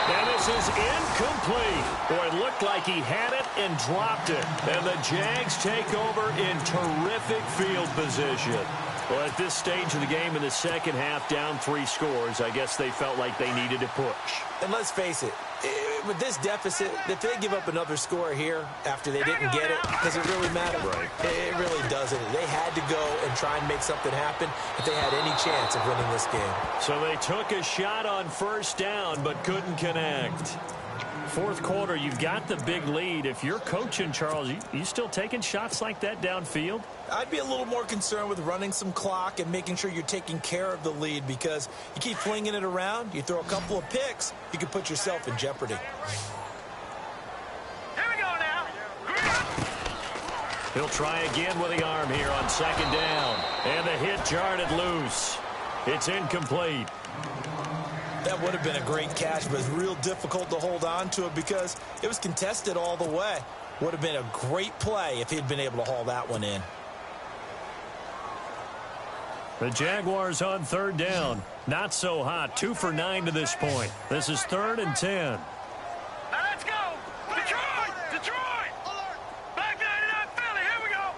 And this is incomplete. Boy, it looked like he had it and dropped it. And the Jags take over in terrific field position. Well, at this stage of the game in the second half, down 3 scores, I guess they felt like they needed to push. And let's face it, with this deficit, if they give up another score here after they didn't get it, does it really matter? Right. It really doesn't. They had to go and try and make something happen if they had any chance of winning this game. So they took a shot on first down but couldn't connect. Fourth quarter, you've got the big lead. If you're coaching, Charles, you still taking shots like that downfield? I'd be a little more concerned with running some clock and making sure you're taking care of the lead, because you keep flinging it around, you throw a couple of picks, you can put yourself in jeopardy. Here we go now. He'll try again with the arm here on second down. And the hit jarred it loose. It's incomplete. That would have been a great catch, but it's real difficult to hold on to it because it was contested all the way. Would have been a great play if he'd been able to haul that one in. The Jaguars on third down. Not so hot. 2 for 9 to this point. This is 3rd and 10. Now let's go. Detroit! Detroit! Back 99 Philly. Here we go.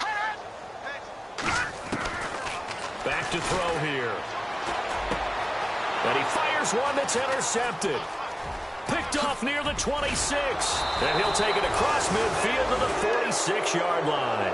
Back to throw here. And he fires one that's intercepted. Picked off near the 26. And he'll take it across midfield to the 46-yard line.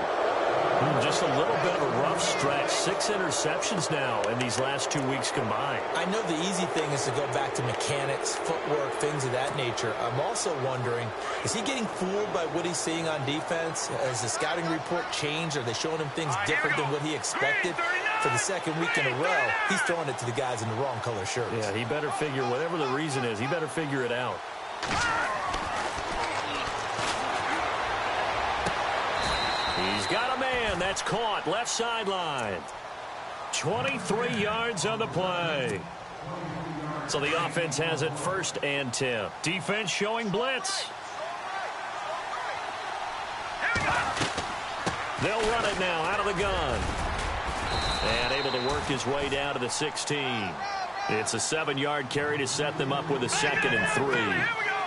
Just a little bit of a rough stretch. 6 interceptions now in these last 2 weeks combined. I know the easy thing is to go back to mechanics, footwork, things of that nature. I'm also wondering, is he getting fooled by what he's seeing on defense? Has the scouting report changed? Are they showing him things different than what he expected? For the second week in a row, he's throwing it to the guys in the wrong color shirts. Yeah, he better figure, whatever the reason is, he better figure it out. He's got a man. That's caught. Left sideline. 23 yards on the play. So the offense has it 1st and 10. Defense showing blitz. They'll run it now out of the gun. And able to work his way down to the 16. It's a 7-yard carry to set them up with a 2nd and 3.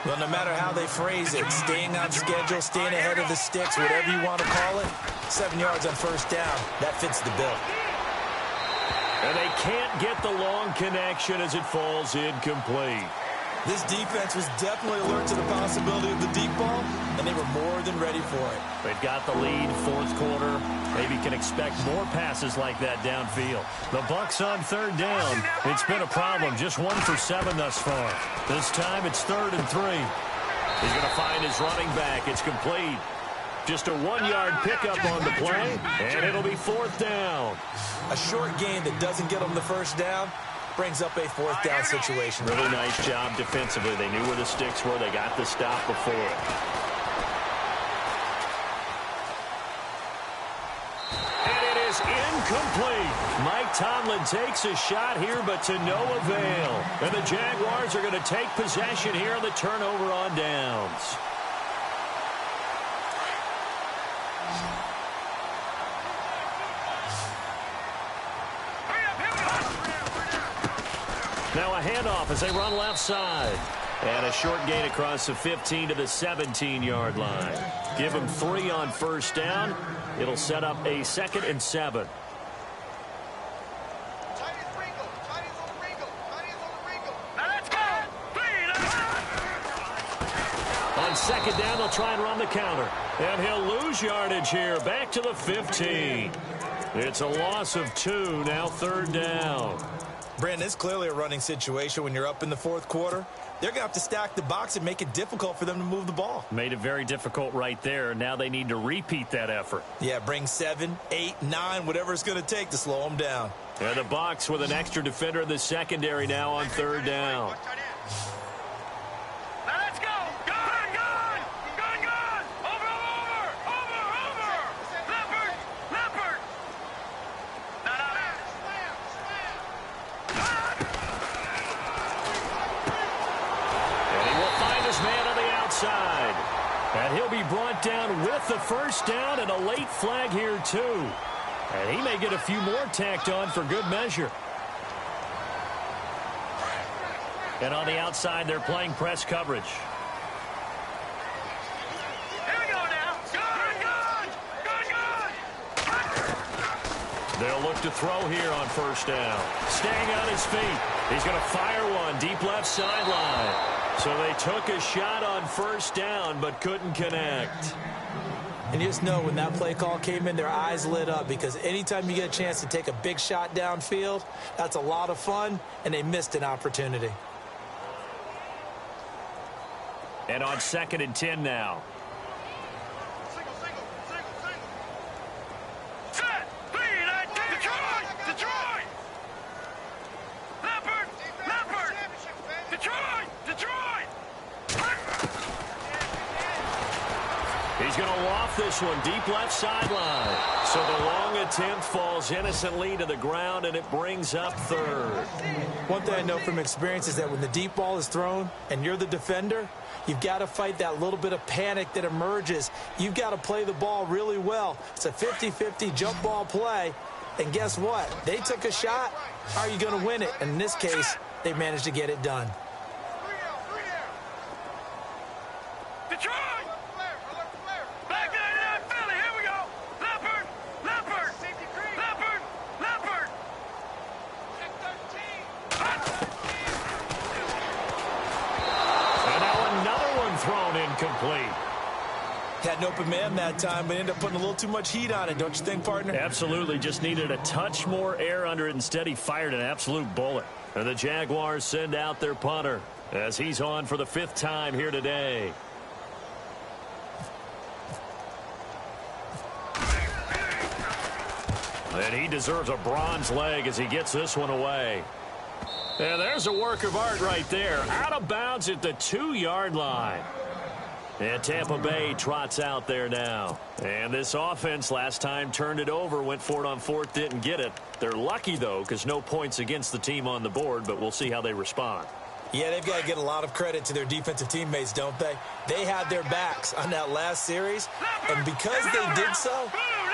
Well, no matter how they phrase it, staying on schedule, staying ahead of the sticks, whatever you want to call it, 7 yards on first down, that fits the bill. And they can't get the long connection as it falls incomplete. This defense was definitely alert to the possibility of the deep ball, and they were more than ready for it. They've got the lead, 4th quarter. Maybe can expect more passes like that downfield. The Bucs on 3rd down. It's been a problem. Just 1 for 7 thus far. This time it's 3rd and 3. He's going to find his running back. It's complete. Just a 1-yard pickup on the play, and it'll be 4th down. A short game that doesn't get them the first down brings up a 4th down situation. Really nice job defensively. They knew where the sticks were. They got the stop before it. And it is Incomplete. Mike Tomlin takes a shot here, but to no avail. And the Jaguars are going to take possession here on the turnover on downs. Now a handoff as they run left side. And a short gain across the 15 to the 17-yard line. Give them 3 on first down. It'll set up a 2nd and 7. On 2nd down, they'll try and run the counter. And he'll lose yardage here. Back to the 15. It's a loss of 2, now 3rd down. Brandon, it's clearly a running situation when you're up in the 4th quarter. They're going to have to stack the box and make it difficult for them to move the ball. Made it very difficult right there. Now they need to repeat that effort. Yeah, bring 7, 8, 9, whatever it's going to take to slow them down. And the Bucs with an extra defender in the secondary now on 3rd down. And he'll be brought down with the first down and a late flag here, too. And he may get a few more tacked on for good measure. And on the outside, they're playing press coverage. Here we go now. Good. They'll look to throw here on first down. Staying on his feet. He's going to fire one deep left sideline. So they took a shot on first down, but couldn't connect. And you just know when that play call came in, their eyes lit up, because anytime you get a chance to take a big shot downfield, that's a lot of fun, and they missed an opportunity. And on 2nd and 10 now. Set. Detroit. Leopard. Detroit. He's going to loft this one deep left sideline. So the long attempt falls innocently to the ground, and it brings up 3rd. One thing I know from experience is that when the deep ball is thrown and you're the defender, you've got to fight that little bit of panic that emerges. You've got to play the ball really well. It's a 50-50 jump ball play. And guess what? They took a shot. How are you going to win it? And in this case, they managed to get it done. Detroit! Back to that Philly. Here we go. Leopard. And now another one thrown incomplete. Had an open man that time, but ended up putting a little too much heat on it, don't you think, partner? Absolutely. Just needed a touch more air under it. Instead, he fired an absolute bullet. And the Jaguars send out their punter as he's on for the 5th time here today. And he deserves a bronze leg as he gets this one away. And there's a work of art right there. Out of bounds at the 2-yard line. And Tampa Bay trots out there now. And this offense last time turned it over, went for it on 4th, didn't get it. They're lucky, though, because no points against the team on the board, but we'll see how they respond. Yeah, they've got to get a lot of credit to their defensive teammates, don't they? They had their backs on that last series, and because they did so,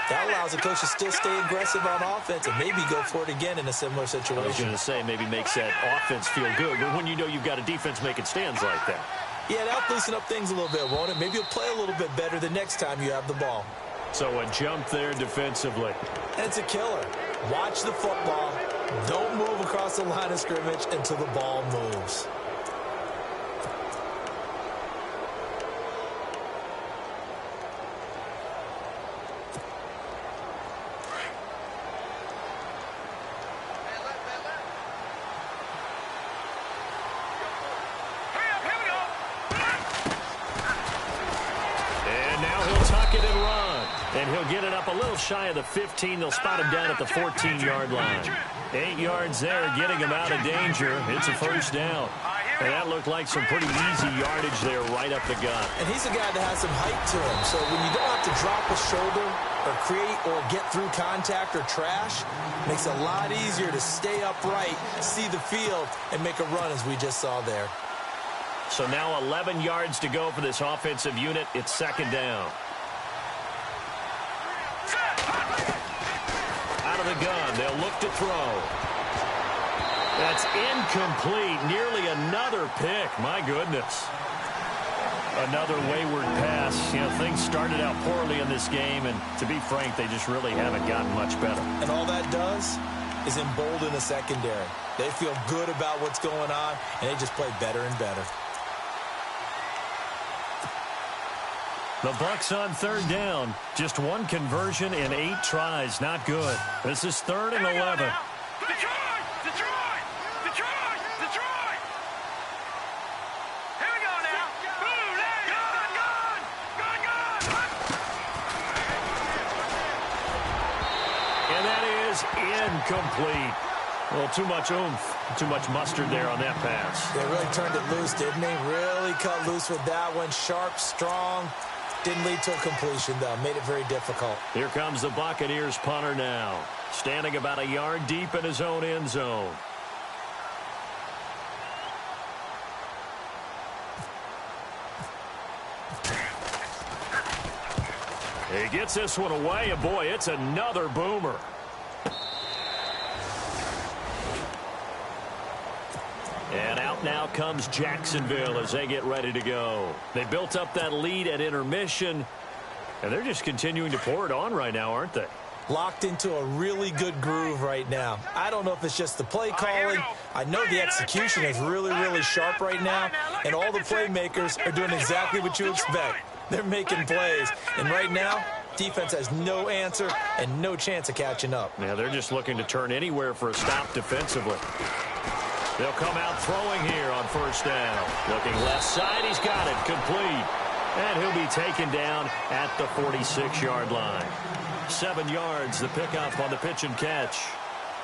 that allows the coach to still stay aggressive on offense and maybe go for it again in a similar situation. I was going to say maybe makes that offense feel good, but when you know you've got a defense making stands like that. Yeah, that'll loosen up things a little bit, won't it? Maybe you'll play a little bit better the next time you have the ball. So a jump there defensively. And it's a killer. Watch the football. Don't move across the line of scrimmage until the ball moves. And he'll get it up a little shy of the 15. They'll spot him down at the 14-yard line. 8 yards there, getting him out of danger. It's a first down. And that looked like some pretty easy yardage there right up the gut. And he's a guy that has some height to him. So when you don't have to drop a shoulder or create or get through contact or trash, makes it a lot easier to stay upright, see the field, and make a run as we just saw there. So now 11 yards to go for this offensive unit. It's second down. Out of the gun, they'll look to throw. That's incomplete. Nearly another pick. My goodness. Another wayward pass. You know, things started out poorly in this game, and to be frank, they just really haven't gotten much better. And all that does is embolden the secondary. They feel good about what's going on, and they just play better and better. The Bucs on third down. Just one conversion in 8 tries. Not good. This is 3rd and 11. Incomplete. Well, too much oomph, too much mustard there on that pass. They really turned it loose, didn't they? Really cut loose with that one. Sharp, strong. Didn't lead to a completion, though. Made it very difficult. Here comes the Buccaneers punter now. Standing about a yard deep in his own end zone. He gets this one away, and boy, it's another boomer. And out now comes Jacksonville as they get ready to go. They built up that lead at intermission, and they're just continuing to pour it on right now, aren't they? Locked into a really good groove right now. I don't know if it's just the play calling. I know the execution is really, really sharp right now, and all the playmakers are doing exactly what you expect. They're making plays, and right now, defense has no answer and no chance of catching up. Yeah, they're just looking to turn anywhere for a stop defensively. They'll come out throwing here on first down. Looking left side, he's got it, complete. And he'll be taken down at the 46-yard line. 7 yards, the pickup on the pitch and catch.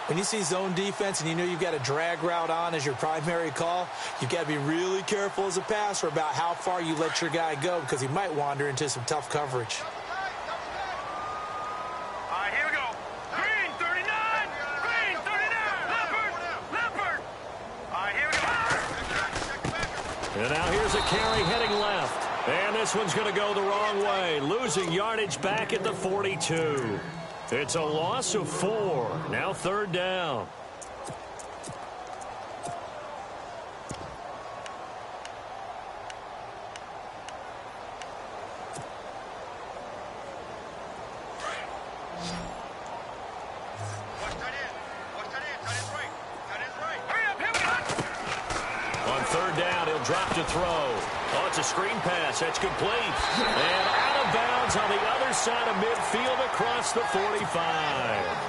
When you see zone defense and you know you've got a drag route on as your primary call, you've got to be really careful as a passer about how far you let your guy go because he might wander into some tough coverage. And now here's a carry heading left. And this one's going to go the wrong way. Losing yardage back at the 42. It's a loss of 4. Now 3rd down. Drop to throw. Oh, it's a screen pass. That's complete. And out of bounds on the other side of midfield across the 45.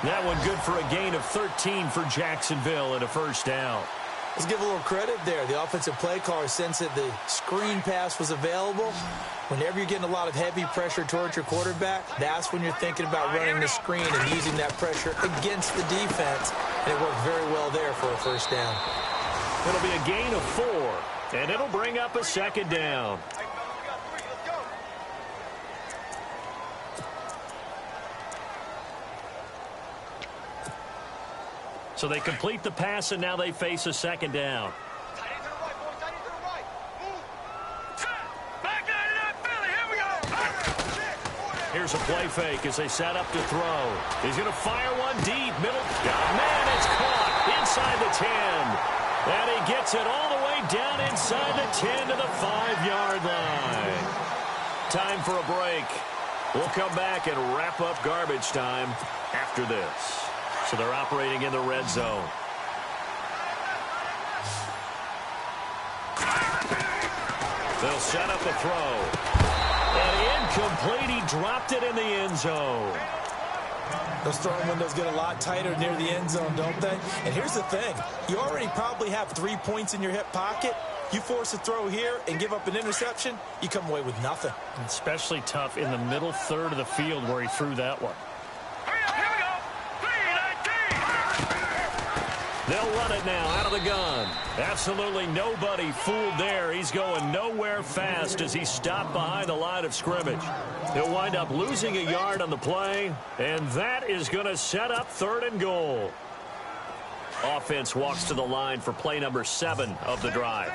That one good for a gain of 13 for Jacksonville and a first down. Let's give a little credit there. The offensive play caller sensed that the screen pass was available. Whenever you're getting a lot of heavy pressure towards your quarterback, that's when you're thinking about running the screen and using that pressure against the defense. And it worked very well there for a first down. It'll be a gain of 4. And it'll bring up a second down. So they complete the pass, and now they face a second down. Here's a play fake as they set up to throw. He's going to fire one deep. Middle. Oh, man, it's caught inside the 10. And he gets it all the way down inside the 10 to the 5-yard line. Time for a break. We'll come back and wrap up garbage time after this. So they're operating in the red zone. They'll set up a throw. And incomplete. He dropped it in the end zone. Those throwing windows get a lot tighter near the end zone, don't they? And here's the thing. You already probably have 3 points in your hip pocket. You force a throw here and give up an interception, you come away with nothing. Especially tough in the middle third of the field where he threw that one. They'll run it now out of the gun. Absolutely nobody fooled there. He's going nowhere fast as he stopped behind the line of scrimmage. He'll wind up losing a yard on the play, and that is going to set up 3rd and goal. Offense walks to the line for play number 7 of the drive.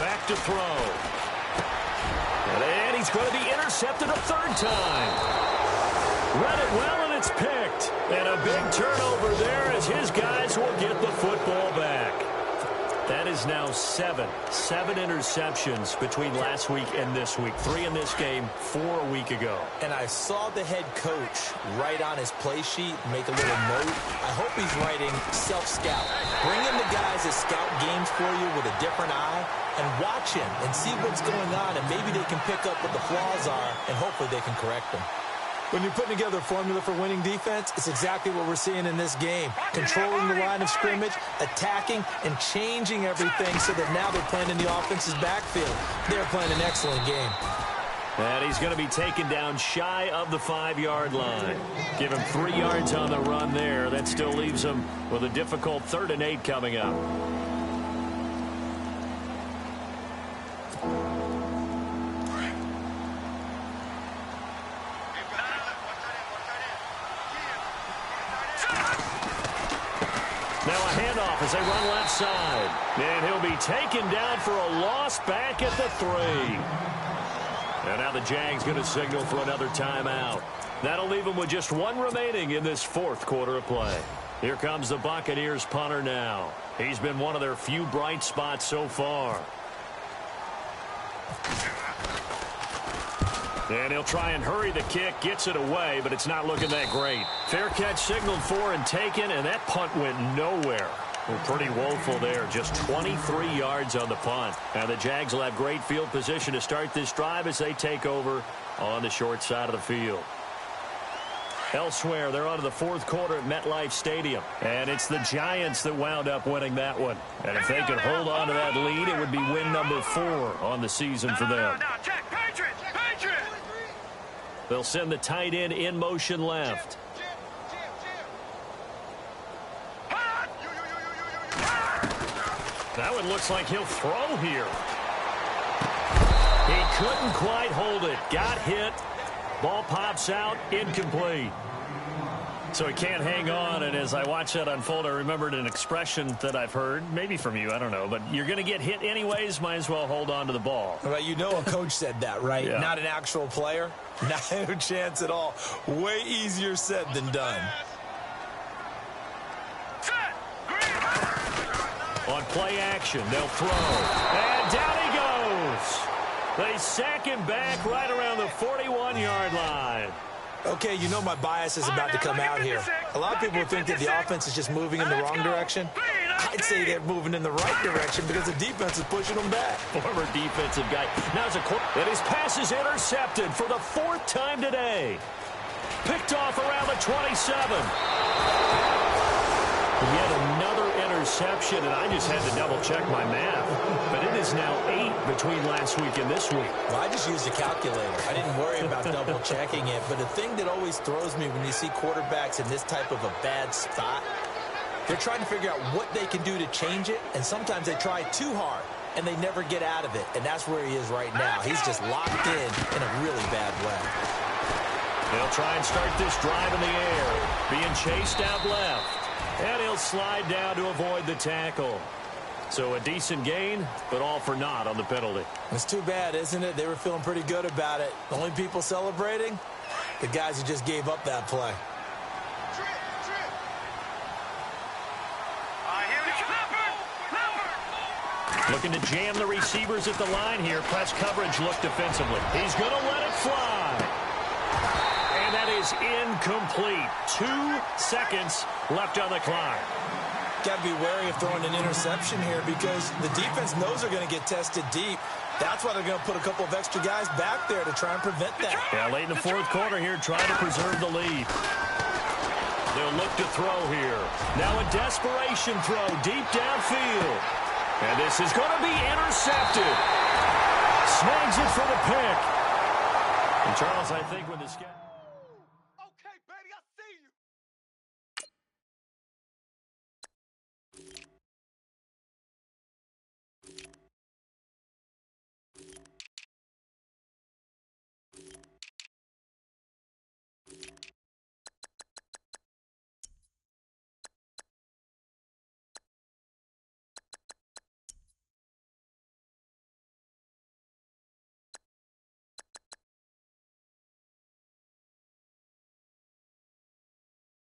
Back to throw. And he's going to be intercepted a 3rd time. Read it well, and it's picked. And a big turnover there as his guys will get the football back. That is now 7 interceptions between last week and this week. 3 in this game, 4 a week ago. And I saw the head coach write on his play sheet, make a little note. I hope he's writing self-scout. Bring in the guys that scout games for you with a different eye and watch him and see what's going on, and maybe they can pick up what the flaws are, and hopefully they can correct them. When you're putting together a formula for winning defense, it's exactly what we're seeing in this game. Controlling the line of scrimmage, attacking, and changing everything so that now they're playing in the offense's backfield. They're playing an excellent game. And he's going to be taken down shy of the 5-yard line. Give him 3 yards on the run there. That still leaves him with a difficult 3rd and 8 coming up. As they run left side. And he'll be taken down for a loss back at the 3. And now the Jags going to signal for another timeout. That'll leave them with just 1 remaining in this 4th quarter of play. Here comes the Buccaneers punter now. He's been one of their few bright spots so far. And he'll try and hurry the kick, gets it away, but it's not looking that great. Fair catch signaled for and taken, and that punt went nowhere. Well, pretty woeful there. Just 23 yards on the punt. And the Jags will have great field position to start this drive as they take over on the short side of the field. Elsewhere, they're on to the 4th quarter at MetLife Stadium. And it's the Giants that wound up winning that one. And if they could hold on to that lead, it would be win number 4 on the season for them. They'll send the tight end in motion left. That one looks like he'll throw here. He couldn't quite hold it. Got hit. Ball pops out. Incomplete. So he can't hang on, and as I watch that unfold, I remembered an expression that I've heard, maybe from you, I don't know, but you're going to get hit anyways, might as well hold on to the ball. Well, you know a coach said that, right? Yeah. Not an actual player. No chance at all. Way easier said than done. On play action, they'll throw. And down he goes. They sack him back right around the 41-yard line. Okay, you know my bias is about to come out here. A lot of people think that the offense is just moving in the wrong direction. I'd say they're moving in the right direction because the defense is pushing them back. Former defensive guy. Now it's and his pass is intercepted for the 4th time today. Picked off around the 27. Yet another interception, and I just had to double-check my math. But it is now 8 between last week and this week. Well, I just used a calculator. I didn't worry about double-checking it. But the thing that always throws me when you see quarterbacks in this type of a bad spot, they're trying to figure out what they can do to change it, and sometimes they try too hard, and they never get out of it. And that's where he is right now. He's just locked in a really bad way. They'll try and start this drive in the air, being chased out left. And he'll slide down to avoid the tackle. So a decent gain, but all for naught on the penalty. It's too bad, isn't it? They were feeling pretty good about it. The only people celebrating, the guys who just gave up that play. Looking to jam the receivers at the line here. Press coverage look defensively. He's going to let it fly. And that is incomplete. 2 seconds left on the clock. Got to be wary of throwing an interception here because the defense knows they're going to get tested deep. That's why they're going to put a couple of extra guys back there to try and prevent that. Yeah, late in the 4th quarter here, trying to preserve the lead. They'll look to throw here. Now a desperation throw deep downfield. And this is going to be intercepted. Snags it for the pick. And Charles, I think when the